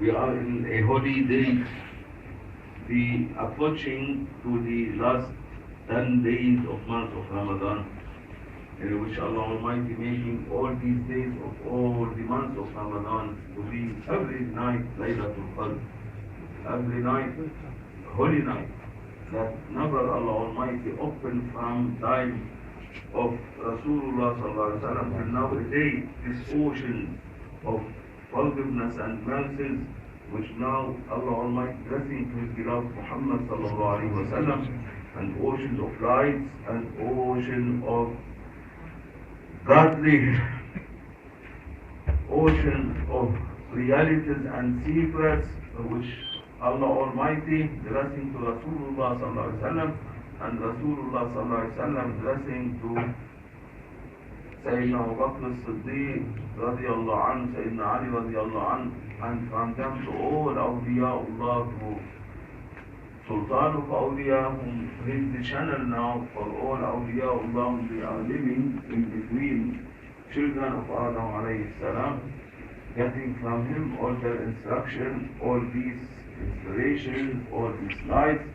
We are in a holy day, we approaching to the last 10 days of month of Ramadan, in which Allah Almighty making all these days of all the months of Ramadan to be every night Laylatul Qadr, every night holy night, that never Allah Almighty open from time of Rasulullah Sallallahu Alaihi Wasallam till now a day, this ocean of forgiveness and mercies, which now Allah Almighty blessing to His beloved Muhammad Sallallahu Alaihi Wasallam, and oceans of lights and ocean of godly, ocean of realities and secrets, which Allah Almighty blessing to Rasulullah Sallallahu Alaihi Wasallam, and Rasulullah Sallallahu Alaihi Wasallam blessing to Sayyidina Abu Bakr as-Siddiq radiyallahu anhu, Sayyidina Ali radiyallahu anhu, and from them to all Awliyah, to Sultan of Awliyah, whom is the channel now for all Awliyah, whom they are living in between children of Adam alayhi salam, getting from him all their instruction, all these inspirations, all these lights,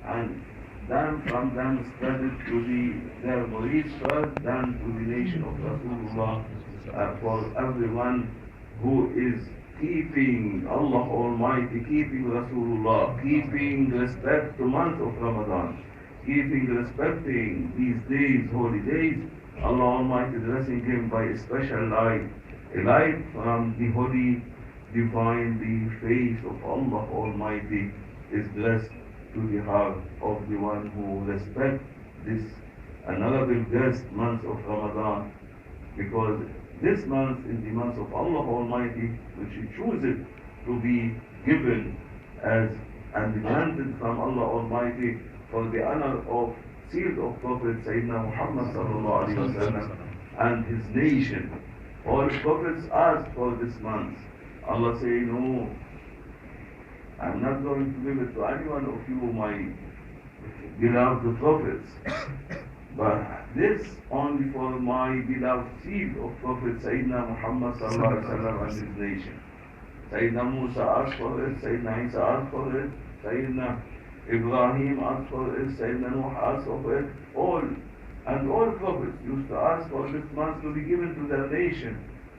and then from them spreaded to their beliefs first, then to the nation of Rasulullah, for everyone who is keeping Allah Almighty, keeping Rasulullah, keeping respect to month of Ramadan, respecting these days, holy days, Allah Almighty blessing him by a special light, a light from the holy, divine, the face of Allah Almighty is blessed to the heart of the one who respects this honorable guest month of Ramadan, because this month is the month of Allah Almighty, which He chooses to be given as and granted from Allah Almighty for the honor of seed of Prophet Sayyidina Muhammad sallallahu alaihi wasallam and his nation. All prophets asked for this month. Allah say, no, I'm not going to give it to any one of you, my beloved prophets, but this only for my beloved seed of Prophet Sayyidina Muhammad sallallahu alaihi wasallam and his nation. Sayyidina Musa asked for it, Sayyidina Isa asked for it, Sayyidina Ibrahim asked for it, Sayyidina Nuh asked for it, all prophets used to ask for this month to be given to their nation.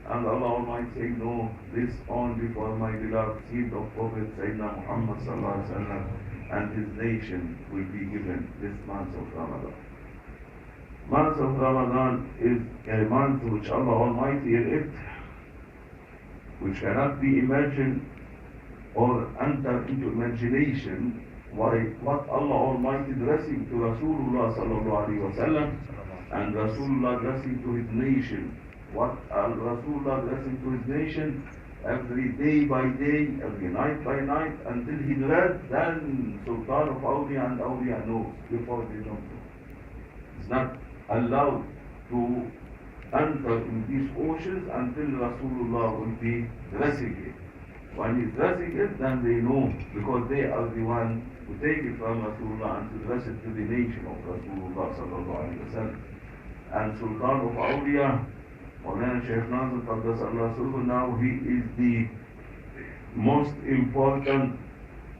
And Allah Almighty say, no, this only for my beloved seed of Prophet Sayyidina Muhammad sallallahu alaihi wasallam and his nation will be given this month of Ramadan. Month of Ramadan is a month which Allah Almighty in it, which cannot be imagined or enter into imagination, why what Allah Almighty blessing to Rasulullah sallallahu alaihi wasallam and Rasulullah blessing to his nation. What Rasulullah blessing to his nation every day by day, every night by night, until he read, then Sultan of Awliyah and Awliyah knows before they don't know. It's not allowed to enter in these oceans until Rasulullah will be dressing it. When he's dressing it, then they know, because they are the one who take it from Rasulullah and to dress it to the nation of Rasulullah sallallahu alaihi wasallam. And Sultan of Awliyah, Maulana Shaykh Nazir Qaddas Allah Sulhu, now he is the most important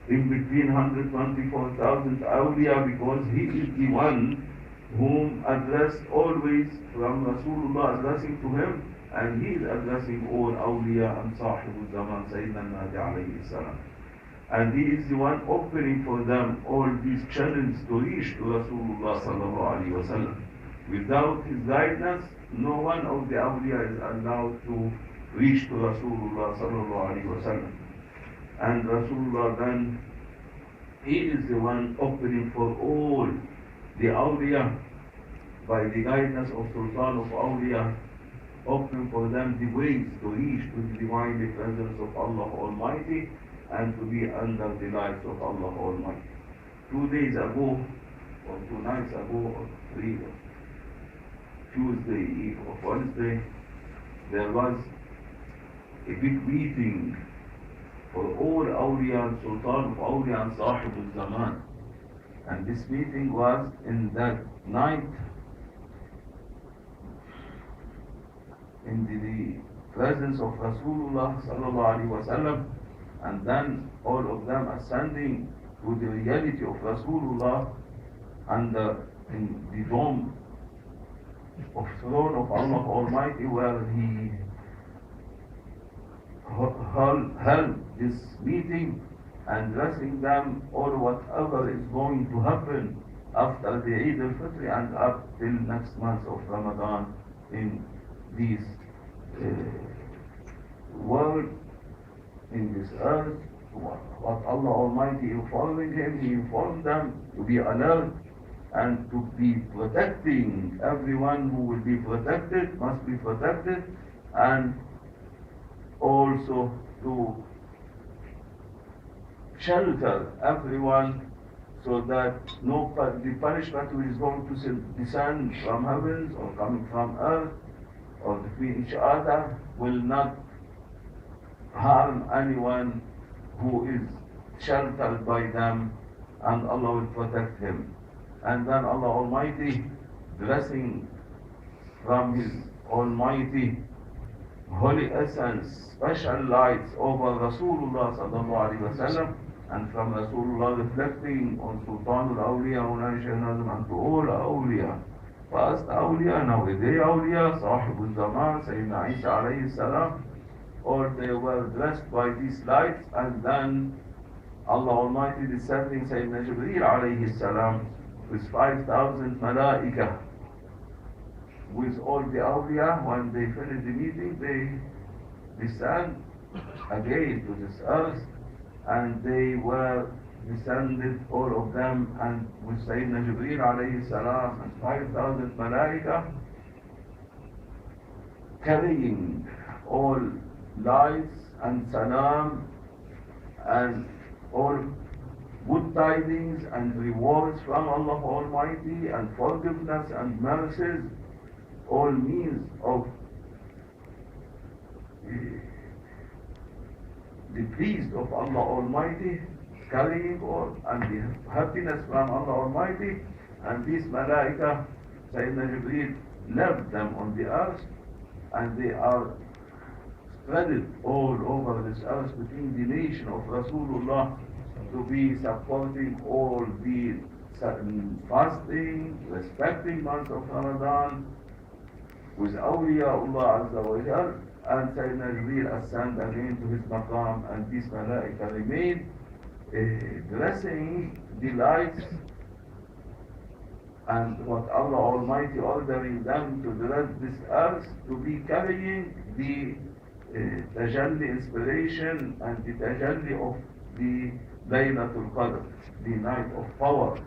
in between 124,000 awliya, because he is the one whom addressed always from Rasulullah addressing to him, and he is addressing all awliya and Sahibul Zaman Sayyidina Mahdi alayhi salam. And he is the one opening for them all these channels to reach to Rasulullah sallallahu alayhi wa sallam. Without his guidance, no one of the awliya is allowed to reach to Rasulullah sallallahu alaihi wasallam. And Rasulullah then, he is the one opening for all the awliya by the guidance of Sultan of Awliya, opening for them the ways to reach to the divine presence of Allah Almighty and to be under the light of Allah Almighty. 2 days ago, or 2 nights ago, or 3 Tuesday eve of Wednesday, there was a big meeting for all Awliya and Sultan of Awliya and Sahib al-Zaman. And this meeting was in that night in the presence of Rasulullah sallallahu alaihi wasallam and then all of them ascending to the reality of Rasulullah and in the dome of throne of Allah Almighty, where he held this meeting and addressing them all whatever is going to happen after the Eid al-Fitr and up till next month of Ramadan in this world, in this earth. What Allah Almighty informing him, he informed them to be alert and to be protecting everyone who will be protected, must be protected, and also to shelter everyone so that the punishment which is going to descend from heavens or coming from earth or between each other will not harm anyone who is sheltered by them, and Allah will protect him. And then Allah Almighty, blessing from His Almighty Holy Essence, special lights over Rasulullah sallallahu alaihi wasallam, and from Rasulullah reflecting on Sultan al-Awliyah and to all Awliyah, past Awliyah, nowadays Awliyah, Sahib al-Zaman, Sayyidina Isa alayhi salam, or they were blessed by these lights, and then Allah Almighty descending Sayyidina Jibreel alayhi salam with 5,000 malaika, with all the awliya. When they finish the meeting, they descend again to this earth, and they were descended, all of them, and with Sayyidina Jibreel alayhi salam and 5,000 malaika, carrying all lights and salam and all good tidings and rewards from Allah Almighty and forgiveness and mercies, all means of the pleased of Allah Almighty, carrying all and the happiness from Allah Almighty. And these malaika, Sayyidina Jibreel left them on the earth, and they are spread all over this earth between the nation of Rasulullah to be supporting all the fasting, respecting month of Ramadan with Awliya'ullah Azza wa Jal, and Sayyidina Jibreel ascend again to his maqam, and these malaika remain blessing the lights and what Allah Almighty ordering them to bless this earth, to be carrying the Tajalli inspiration and the Tajalli of the Laylatul Qadr, the night of power,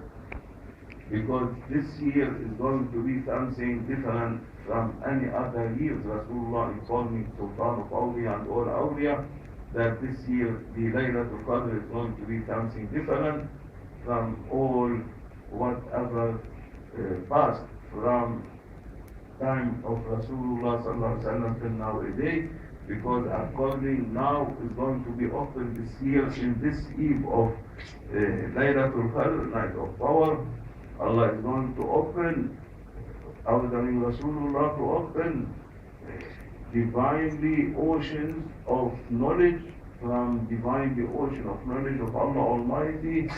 because this year is going to be something different from any other years. Rasulullah informing Sultan of Awliyah and all Awliyah that this year the Laylatul Qadr is going to be something different from all whatever passed from time of Rasulullah sallallahu alaihi wasallam till nowadays, because according now is going to be opened this year in this eve of Laylatul Qadr, night of power. Allah is going to open, ordering Rasulullah to open divinely oceans of knowledge, from divinely ocean of knowledge of Allah Almighty,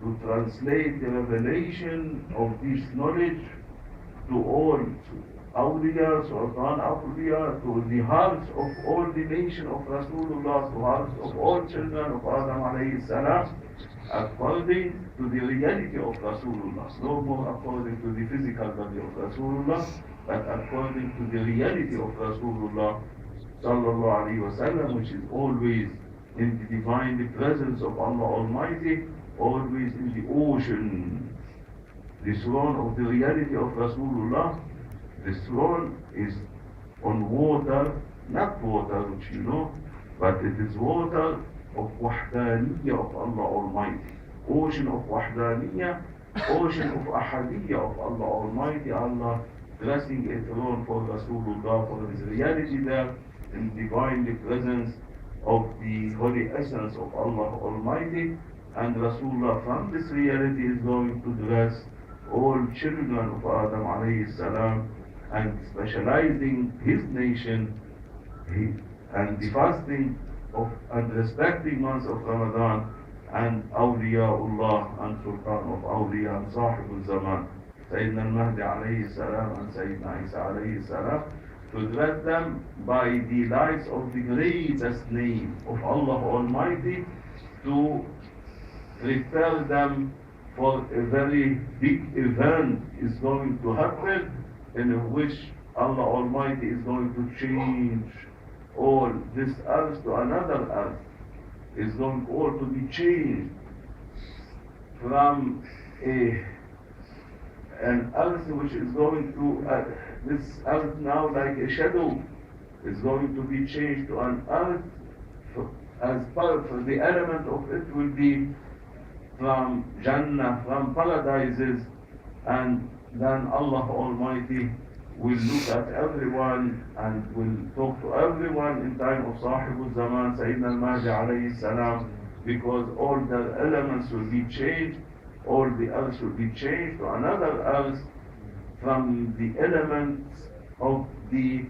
to translate the revelation of this knowledge to all Awliya, Sultan Awliya, to the hearts of all the nation of Rasulullah, to hearts of all children of Adam alayhi salam, according to the reality of Rasulullah. No more according to the physical body of Rasulullah, but according to the reality of Rasulullah sallallahu alayhi wa sallam, which is always in the divine presence of Allah Almighty, always in the ocean. The throne of the reality of Rasulullah, the throne is on water, not water which you know, but it is water of Wahdaniyya of Allah Almighty. Ocean of Wahdaniyya, ocean of Ahadiyya of Allah Almighty. Allah blessing a throne for Rasulullah, for his reality there in divine presence of the holy essence of Allah Almighty. And Rasulullah from this reality is going to bless all children of Adam alayhi salam, and specializing his nation and the fasting of and respecting months of Ramadan and Awliya'ullah and Sultan of Awliya and Sahibul Zaman, Sayyidina Mahdi alayhi salam and Sayyidina Isa alayhi salam, to dress them by the lights of the greatest name of Allah Almighty, to prepare them for a very big event is going to happen, in which Allah Almighty is going to change all this earth to another earth. Is going all to be changed from an earth which is going to this earth now like a shadow is going to be changed to an earth as part of the element of it will be from Jannah, from paradises, and then Allah Almighty will look at everyone and will talk to everyone in time of Sahibul Zaman, Sayyidina Mahdi alayhi salam, because all the elements will be changed, all the earth will be changed to another earth from the elements of the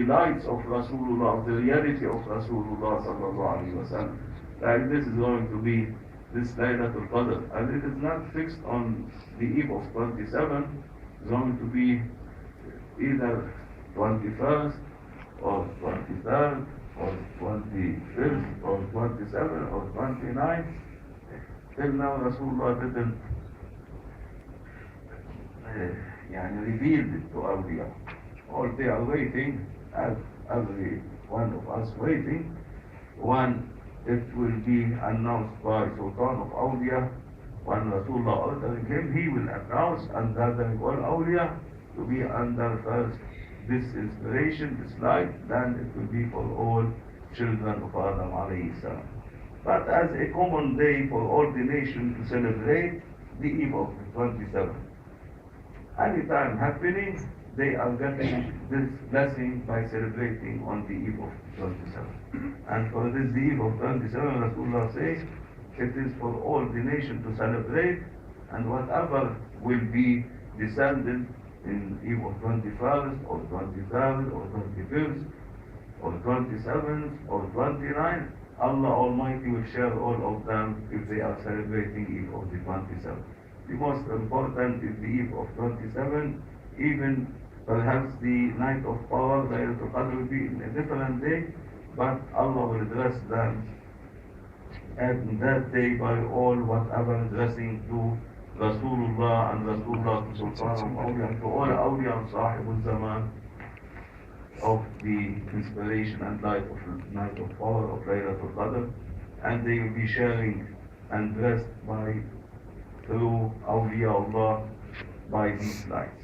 lights of Rasulullah, of the reality of Rasulullah sallallahu alayhi wa sallam. Like this is going to be this Laylatul Qadr, and it is not fixed on the eve of 27. It's going to be either 21st or 23rd or 25th or 27th or 29th. Till now Rasulullah didn't revealed it to Awliyah. All they are waiting, as every one of us waiting, when it will be announced by Sultan of Awliyah. When Rasulullah ordering him, he will announce and gathering all Awliyah to be under first this inspiration, this light, then it will be for all children of Adam alayhi salam. But as a common day for all the nation to celebrate the eve of the 27th. Any time happening, they are getting this blessing by celebrating on the eve of 27th. And for this the eve of 27th, Rasulullah says, it is for all the nation to celebrate, and whatever will be descended in eve of 21st or 23rd or 25th or 27th or 29th, Allah Almighty will share all of them if they are celebrating eve of the 27th. The most important is the eve of 27th, even perhaps the night of power, Laylatul Qadr will be in a different day, but Allah will dress them and that day by all whatever dressing to Rasulullah and Rasulullah to Sultan of Awliyah, to all Awliyah and Sahibul Zaman of the inspiration and light of night of power of Laylatul Qadr, and they will be sharing and dressed by through Awliyahullah by these lights.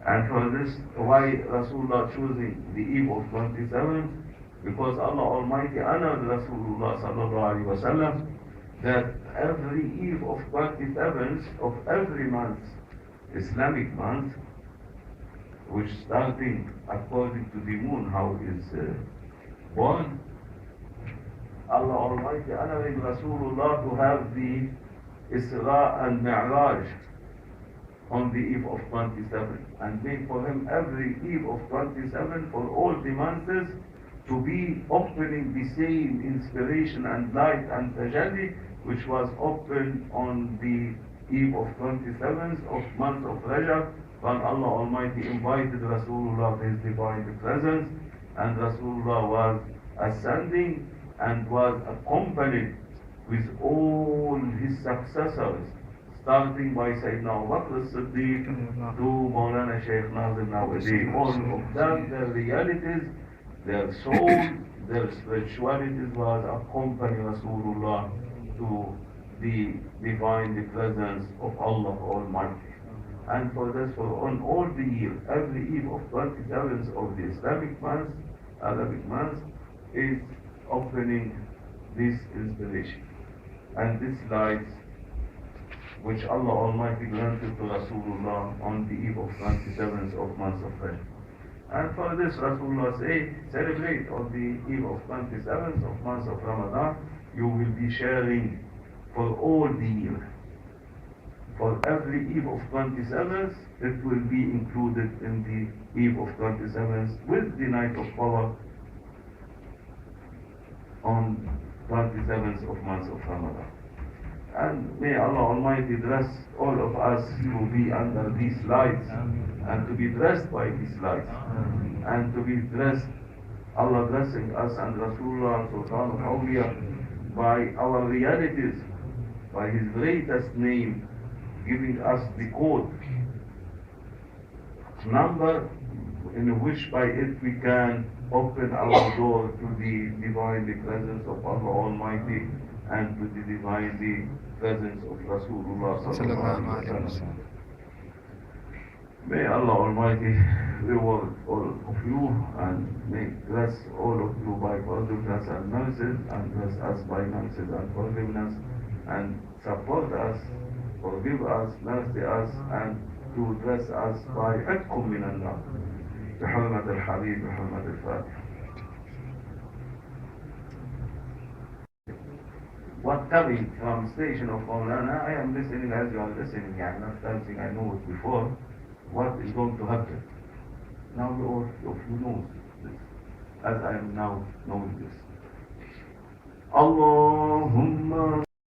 And for this, why Rasulullah choosing the eve of 27th? Because Allah Almighty honored Rasulullah sallallahu alaihi wasallam that every eve of 27th of every month, Islamic month, which starting according to the moon, how it is born, Allah Almighty honoring Rasulullah to have the Isra and Miraj on the eve of 27, and made for him every eve of 27 for all the months to be opening the same inspiration and light and Tajalli which was opened on the eve of 27th of month of Rajab, when Allah Almighty invited Rasulullah to his divine presence, and Rasulullah was ascending and was accompanied with all his successors, starting by Sayyidina Abu Bakr as-Siddiq to Maulana Shaykh Nazim Nawadi. All of them, their realities, their soul, their spiritualities was accompanying Rasulullah to the divine presence of Allah Almighty. And for this, for on all the year, every eve of 27th of the Islamic month, Arabic month, is opening this inspiration and this light which Allah Almighty granted to Rasulullah on the eve of 27th of month of Rajab. And for this Rasulullah say, celebrate on the eve of 27th of month of Ramadan, you will be sharing for all the year. For every eve of 27th, it will be included in the eve of 27th with the night of power, on 27th of month of Ramadan. And may Allah Almighty bless all of us to be under these lights and to be dressed by these lights and to be dressed, Allah blessing us and Rasulullah Sultan of Awliyah by our realities, by His greatest name, giving us the code number in which by it we can open our door to the divine presence of Allah Almighty and to the divine presence of Rasulullah sallallahu alaihi wasallam. May Allah Almighty reward all of you and may bless all of you by forgiveness and mercy, and bless us by mercy and forgiveness, and support us, forgive us, mercy us, and to bless us by atkum min Allah. بحرمة الحبيب بحرمة الفاتحة. What coming from station of Maulana, I am listening as you are listening. I am not something I know it before. What is going to happen? Now all of you know this, as I am now knowing this. Allahumma